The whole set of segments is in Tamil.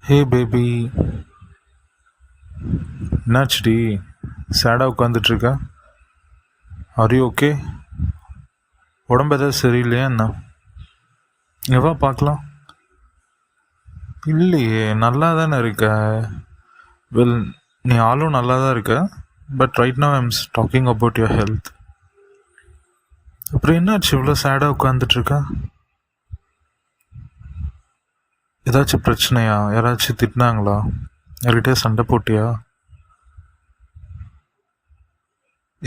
Hey baby, என்னாச்சுடி? சேடாக உட்காந்துட்ருக்க? Are you okay? உடம்பு எதாவது சரியில்லையா என்ன? எவ்வளோ பார்க்கலாம். இல்லையே, நல்லா தானே இருக்க. வெல், நீ ஆளும் நல்லா தான் இருக்க. But right now I'm talking about your health. அப்புறம் என்னாச்சு இவ்வளோ சேடாக உட்காந்துட்ருக்க? ஏதாச்சும் பிரச்சனையா? யாராச்சும் திட்டினாங்களா? யார்கிட்டயே சண்டை போட்டியா?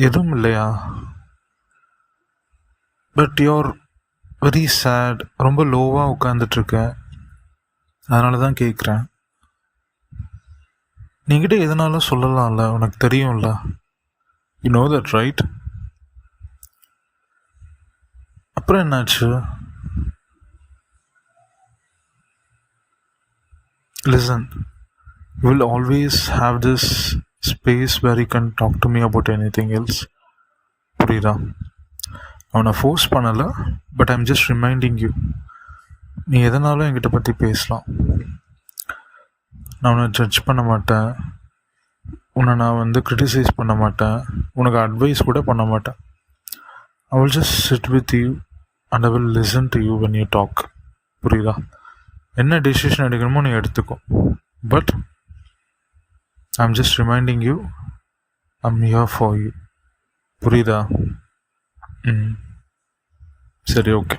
எதுவும் இல்லையா? But you're very sad. ரொம்ப லோவாக உட்காந்துட்ருக்க. அதனால தான் கேட்குறேன். நீங்கிட்ட எதனாலும் சொல்லலாம்ல, உனக்கு தெரியும்ல. You know that right? அப்புறம் என்னாச்சு? Listen, you will always have this space where you can talk to me about anything else. புரியுதா? அவனை ஃபோர்ஸ் பண்ணலை, but I'm just reminding you. நீ எதனாலும் என்கிட்ட பற்றி பேசலாம். நான் உன்னை ஜட்ஜ் பண்ண மாட்டேன். உன்னை நான் க்ரிட்டிசைஸ் பண்ண மாட்டேன். உனக்கு அட்வைஸ் கூட பண்ண மாட்டேன். I will just sit with you and I will listen to you when you talk. புரியுதா? என்ன டெசிஷன் எடுக்கணுமோ நீ எடுத்துக்கோ. But I'm just reminding you I'm here for you. புரியுதா? சரி, ஓகே.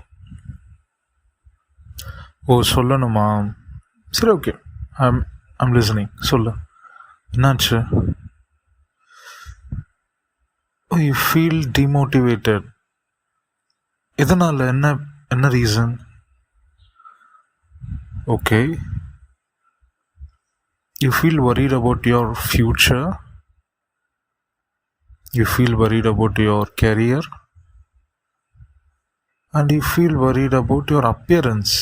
ஓ, சொல்லணுமா? சரி, ஓகே. I'm listening. சொல்லு, என்னாச்சு? ஓ, யூ ஃபீல் டிமோட்டிவேட்டட். எதனால்? என்ன reason? Okay. You feel worried about your future. You feel worried about your career. And you feel worried about your appearance.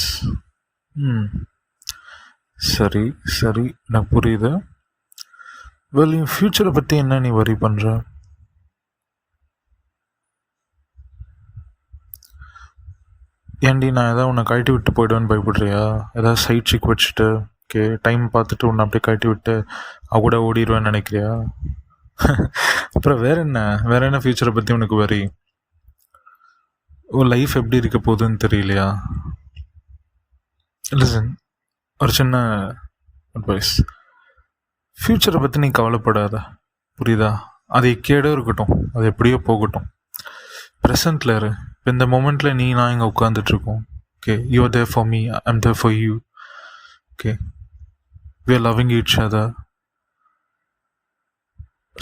சரி, எனக்கு புரியுது. வெல், என் ஃப்யூச்சரை பற்றி என்ன நீ வரி பண்ணுற? ஏன்டி, நான் ஏதாவது உன்னை கழட்டி விட்டு போய்டுவேன்னு பயப்படுறியா? ஏதாவது சைட் சிக் வச்சுட்டு ஓகே டைம் பார்த்துட்டு உன்னை அப்படியே கழட்டி விட்டு கூட ஓடிடுவேன்னு நினைக்கிறியா? அப்புறம் வேற என்ன ஃப்யூச்சரை பற்றி உனக்கு வரி? லைஃப் எப்படி இருக்க போகுதுன்னு தெரியலையா? லிசன், ஒரு சின்ன அட்வைஸ். ஃப்யூச்சரை பற்றி நீ கவலைப்படாத. புரியுதா? அது எக்கேடோ இருக்கட்டும், அது எப்படியோ போகட்டும். ப்ரெசண்ட்டில் இரு. இப்போ இந்த மொமெண்ட்டில் நான் இங்கே உட்காந்துட்ருக்கோம். Okay, you are there for me, I'm there for you. Okay, we are loving each other.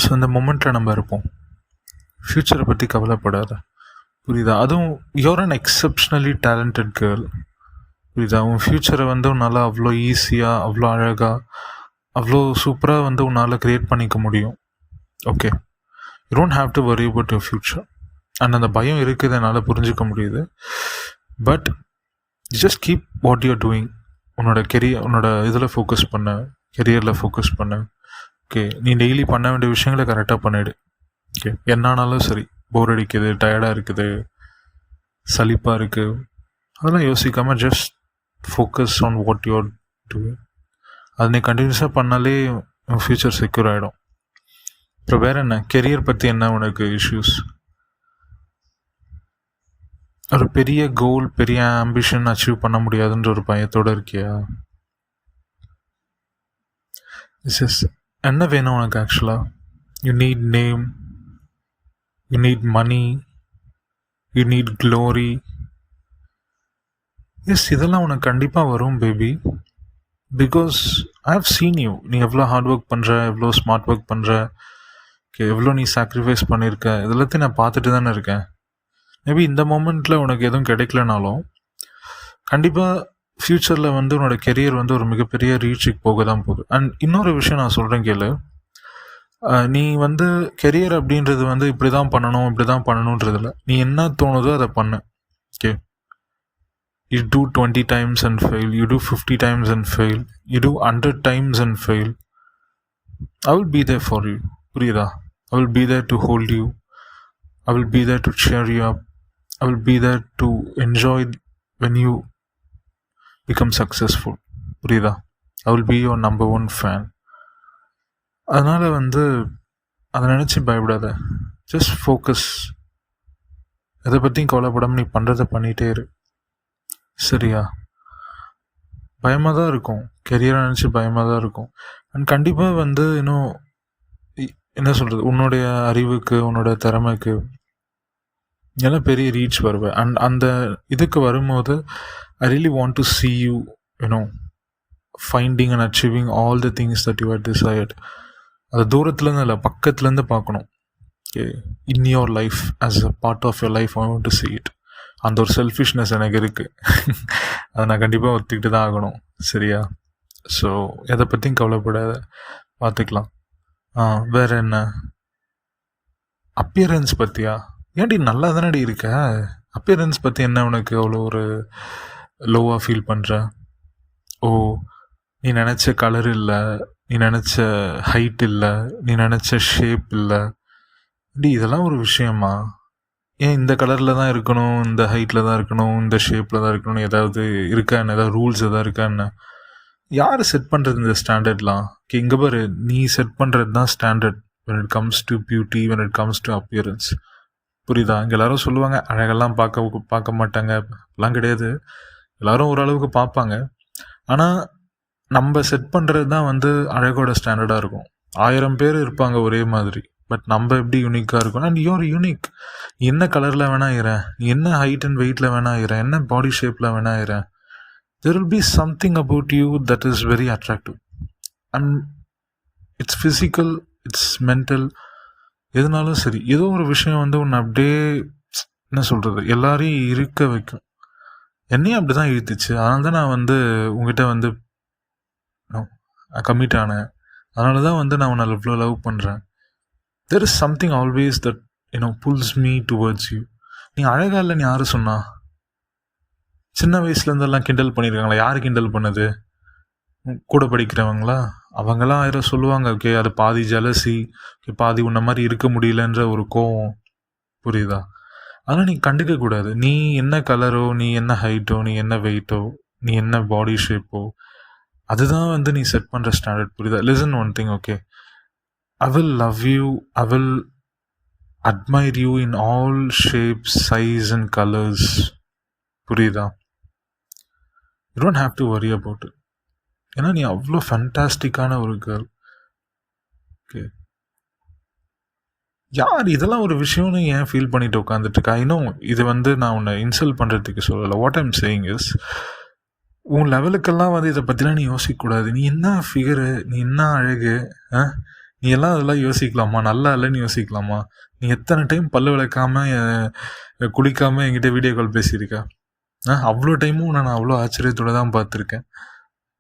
So இந்த மொமெண்ட்டில் நம்ம இருப்போம். ஃப்யூச்சரை பற்றி கவலைப்படாத. புரியுதா? அதுவும் you are an exceptionally talented girl. புரியுதா? உன் ஃப்யூச்சரை உன்னால் அவ்வளோ ஈஸியாக, அவ்வளோ அழகாக, அவ்வளோ சூப்பராக உன்னால் க்ரியேட் பண்ணிக்க முடியும். Okay, you don't have to worry about your future. And அந்த பயம் இருக்குது, என்னால் புரிஞ்சிக்க முடியுது. But just keep what you're doing. உன்னோட இதில் ஃபோக்கஸ் பண்ண, கெரியரில் ஃபோக்கஸ் பண்ண. ஓகே, நீ டெய்லி பண்ண வேண்டிய விஷயங்களை கரெக்டாக பண்ணிவிடு. ஓகே, என்னானாலும் சரி, போர் அடிக்குது, டயர்டாக இருக்குது, சலிப்பாக இருக்குது, அதெல்லாம் யோசிக்காமல் just focus on what you're doing. அது நீ கண்டினியூஸாக பண்ணாலே உன் ஃப்யூச்சர் செக்யூர் ஆகிடும். அப்புறம் வேறு என்ன? கெரியர் பற்றி என்ன உனக்கு இஷ்யூஸ்? ஒரு பெரிய கோல், பெரிய ஆம்பிஷன் அச்சீவ் பண்ண முடியாதுன்ற ஒரு பயத்தோடு இருக்கியா? என்ன வேணும் உனக்கு ஆக்சுவலாக? You need name, you need money, you need glory. Yes, இதெல்லாம் உனக்கு கண்டிப்பாக வரும் baby. Because I have seen you. நீ எவ்வளோ ஹார்ட் ஒர்க் பண்ணுற, எவ்வளோ ஸ்மார்ட் ஒர்க் பண்ணுற, ஓகே, எவ்வளோ நீ சாக்ரிஃபைஸ் பண்ணியிருக்க, இதெல்லாத்தையும் நான் பார்த்துட்டு தானே இருக்கேன். மேபி இந்த மொமெண்ட்டில் உனக்கு எதுவும் கிடைக்கலனாலும் கண்டிப்பாக ஃப்யூச்சரில் உன்னோட கெரியர் ஒரு மிகப்பெரிய ரீச்சுக்கு போக தான் போகுது. அண்ட் இன்னொரு விஷயம் நான் சொல்கிறேன் கேளு. நீ கெரியர் அப்படின்றது இப்படி தான் பண்ணணுன்றதில்ல. நீ என்ன தோணுதோ அதை பண்ணு. Okay, you do 20 times and fail, you do 50 times and fail, you do 100 times and fail. I will be there for you. புரியுதா? I will be there to hold you. I will be there to cheer you up. I will be there to enjoy when you become successful. புரியுதா? ஐ will be your number one fan. அதனால் வந்து அதை நினச்சி பயப்படாத. Just focus. எதை பற்றியும் கவலைப்படாமல் நீ பண்ணுறதை பண்ணிகிட்டே இரு. சரியா? பயமாக தான் இருக்கும், கெரியரை நினச்சி பயமாக தான் இருக்கும். அண்ட் கண்டிப்பாக வந்து இன்னும் என்ன சொல்கிறது, உன்னுடைய அறிவுக்கு உன்னோட திறமைக்கு எல்லாம் பெரிய ரீச் வருவேன். அண்ட் அந்த இதுக்கு வரும்போது I really want to see you, finding and achieving all the things that you had desired. அது தூரத்துலேருந்து இல்லை, பக்கத்துலேருந்து பார்க்கணும். Okay, in your life as a part of your life I want to see it. அந்த ஒரு செல்ஃபிஷ்னஸ் எனக்கு இருக்குது. அதை நான் கண்டிப்பாக ஒத்துக்கிட்டு தான் ஆகணும். சரியா? ஸோ எதை பற்றியும் கவலைப்படாத, பார்த்துக்கலாம். வேறு என்ன? அப்பியரன்ஸ் பற்றியா? ஏன்டி நல்லா தானடி இருக்க? அப்பியரன்ஸ் பற்றி என்ன உனக்கு அவ்வளோ ஒரு லோவாக ஃபீல் பண்ணுற? ஓ, நீ நினச்ச கலர் இல்லை, நீ நினச்ச ஹைட் இல்லை, நீ நினச்ச ஷேப் இல்லை. டி இதெல்லாம் ஒரு விஷயமா? ஏன் இந்த கலரில் தான் இருக்கணும், இந்த ஹைட்டில் தான் இருக்கணும், இந்த ஷேப்பில் தான் இருக்கணும்னு ஏதாவது இருக்கா என்ன? ஏதாவது ரூல்ஸ் எதாவது இருக்கா என்ன? யார் செட் பண்ணுறது இந்த ஸ்டாண்டர்ட்லாம்? இங்கே பாரு, நீ செட் பண்ணுறது தான் standard when it comes to beauty, when it comes to appearance. புரியுதா? இங்கே எல்லாரும் சொல்லுவாங்க அழகெல்லாம் பார்க்க மாட்டாங்க, அப்படிலாம் கிடையாது. எல்லோரும் ஓரளவுக்கு பார்ப்பாங்க. ஆனால் நம்ம செட் பண்ணுறது தான் வந்து அழகோட ஸ்டாண்டர்டாக இருக்கும். 1000 பேர் இருப்பாங்க ஒரே மாதிரி, பட் நம்ம எப்படி யூனிக்காக இருக்கும். And you're unique. நீ என்ன கலரில் வேணா இரு, நீ என்ன ஹைட் அண்ட் வெயிட்டில் வேணா இரு, என்ன பாடி ஷேப்பில் வேணா இரு, there will be something about you that is very attractive. And it's physical, it's mental. எதுனாலும் சரி, ஏதோ ஒரு விஷயம் வந்து உன்னை அப்படியே என்ன சொல்கிறது, எல்லாரையும் இருக்க வைக்கும். என்னையும் அப்படி தான் இழுத்துச்சு. அதனால தான் நான் வந்து உங்ககிட்ட வந்து கமிட் ஆனேன். அதனால தான் வந்து நான் உன்னை இவ்வளோ லவ் பண்ணுறேன். there is something always that pulls me towards you. நீ அழகா இல்லைன்னு யாரு சொன்னா? சின்ன வயசுலேருந்தெல்லாம் கிண்டல் பண்ணியிருக்காங்களா? யார் கிண்டல் பண்ணது? கூட படிக்கிறவங்களா? அவங்களாம் 1000 சொல்லுவாங்க. ஓகே, அது பாதி ஜலசி, ஓகே, பாதி உன்ன மாதிரி இருக்க முடியலன்ற ஒரு கோவம். புரியுதா? ஆனால் நீ கண்டுக்க கூடாது. நீ என்ன கலரோ, நீ என்ன ஹைட்டோ, நீ என்ன வெயிட்டோ, நீ என்ன பாடி ஷேப்போ, அதுதான் வந்து நீ செட் பண்ணுற ஸ்டாண்டர்ட். புரியுதா? Listen one thing, okay, I will love you, I will admire you in all shapes, size and colors. புரியுதா? You don't have to worry about it. ஏன்னா நீ அவ்வளோ ஃபேண்டாஸ்டிக்கான ஒரு கேர்ள். ஓகே, யார் இதெல்லாம் ஒரு விஷயம்னு ஏன் ஃபீல் பண்ணிட்டு உட்காந்துட்டு இருக்கா? இன்னும் இது வந்து நான் உன்னை இன்சல்ட் பண்ணுறதுக்கு சொல்லலை. வாட் ஐம் சேயிங் இஸ், உன் லெவலுக்கெல்லாம் வந்து இதை பற்றிலாம் நீ யோசிக்கக்கூடாது. நீ என்ன ஃபிகரு, நீ என்ன அழகு, நீ எல்லாம் அதெல்லாம் யோசிக்கலாமா? நல்லா இல்லைன்னு யோசிக்கலாமா? நீ எத்தனை டைம் பல்லு விளக்காமல் குளிக்காமல் என்கிட்ட வீடியோ கால் பேசியிருக்கா? அவ்வளோ டைமும் நான் அவ்வளோ ஆச்சரியத்தோடு தான் பார்த்துருக்கேன்.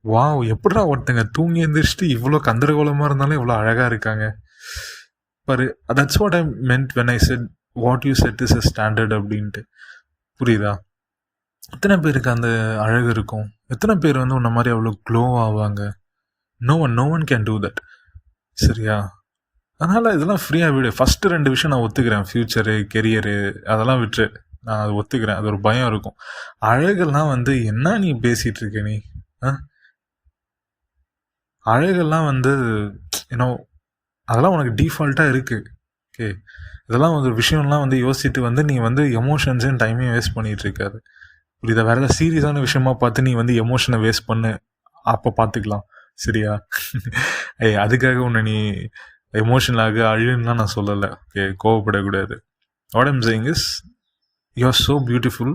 வாவ், எப்படா ஒருத்தங்க தூங்கி எழுந்திரிச்சிட்டு இவ்வளோ கந்தரகோலமாக இருந்தாலும் இவ்வளோ அழகாக இருக்காங்க பாரு. That's what I meant when I said what you said is a standard அப்படின்ட்டு. புரியுதா? எத்தனை பேருக்கு அந்த அழகு இருக்கும்? எத்தனை பேர் வந்து உன்ன மாதிரி அவ்வளோ க்ளோ ஆவாங்க? No one can do that. சரியா? அதனால் இதெல்லாம் ஃப்ரீயாக விடு. ஃபஸ்ட்டு 2 விஷயம் நான் ஒத்துக்கிறேன், ஃப்யூச்சரு, கெரியரு, அதெல்லாம் விட்டுரு. நான் அதை ஒத்துக்கிறேன். அது ஒரு பயம் இருக்கும். அழகெல்லாம் வந்து என்ன நீ பேசிகிட்டு இருக்க நீ? அழகெல்லாம் வந்து அதெல்லாம் உனக்கு டிஃபால்ட்டாக இருக்குது. ஓகே, இதெல்லாம் ஒரு விஷயம்லாம் வந்து யோசிச்சுட்டு வந்து நீ வந்து எமோஷன்ஸையும் டைமையும் வேஸ்ட் பண்ணிகிட்டு இருக்காது. புரியுதா? வேறு ஏதாவது சீரியஸான விஷயமா பார்த்து நீ வந்து எமோஷனை வேஸ்ட் பண்ணு, அப்போ பார்த்துக்கலாம். சரியா? அதுக்காக உன்னை நீ எமோஷனலாக அழுன்னா நான் சொல்லலை. ஓகே, கோவப்படக்கூடாது. What I'm saying is, you are so beautiful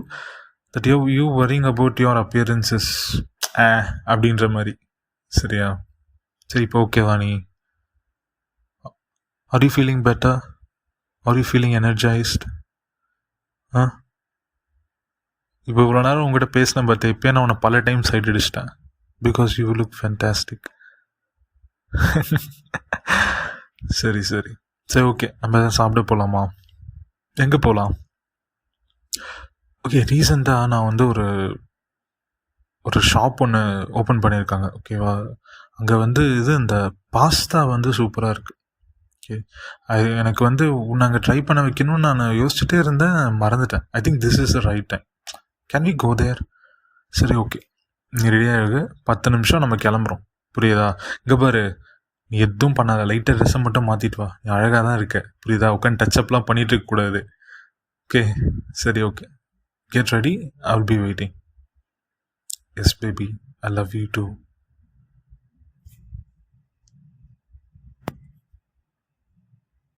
that you worrying about your appearances அப்படின்ற மாதிரி. சரியா? சரி, இப்போ ஓகேவா நீ? Are you feeling better? Are you feeling energised? இப்போ இவ்வளோ நேரம் உங்கள்கிட்ட பேசின பார்த்தேன். இப்போ நான் உன்னை பல டைம் சைட் அடிச்சிட்டேன். Because you look fantastic. சரி சரி சரி, ஓகே, நம்ம எதாவது சாப்பிட போகலாமா? எங்கே போகலாம்? ஓகே, ரீசெண்டாக நான் வந்து ஒரு ஷாப் ஒன்று ஓப்பன் பண்ணியிருக்காங்க. ஓகேவா? அங்கே வந்து இந்த பாஸ்தா வந்து சூப்பராக இருக்குது. ஓகே, அது எனக்கு வந்து நாங்கள் ட்ரை பண்ண வைக்கணும்னு நான் யோசிச்சுட்டே இருந்தேன், மறந்துட்டேன். I think this is the right time. Can we go there? சரி, ஓகே, நீ ரெடியாக இருக்கு. 10 நிமிஷம் நம்ம கிளம்புறோம். புரியுதா? இங்கே பாரு, நீ எதுவும் பண்ணாத, லைட்டாக ட்ரெஸ்ஸை மட்டும் மாற்றிட்டு வா, நீ அழகாக தான் இருக்க, புரியுதா? உட்காந்து டச்சப்லாம் பண்ணிட்டு இருக்கக்கூடாது. ஓகே, சரி, okay. Get ready, I will be waiting. Yes baby, I love you two.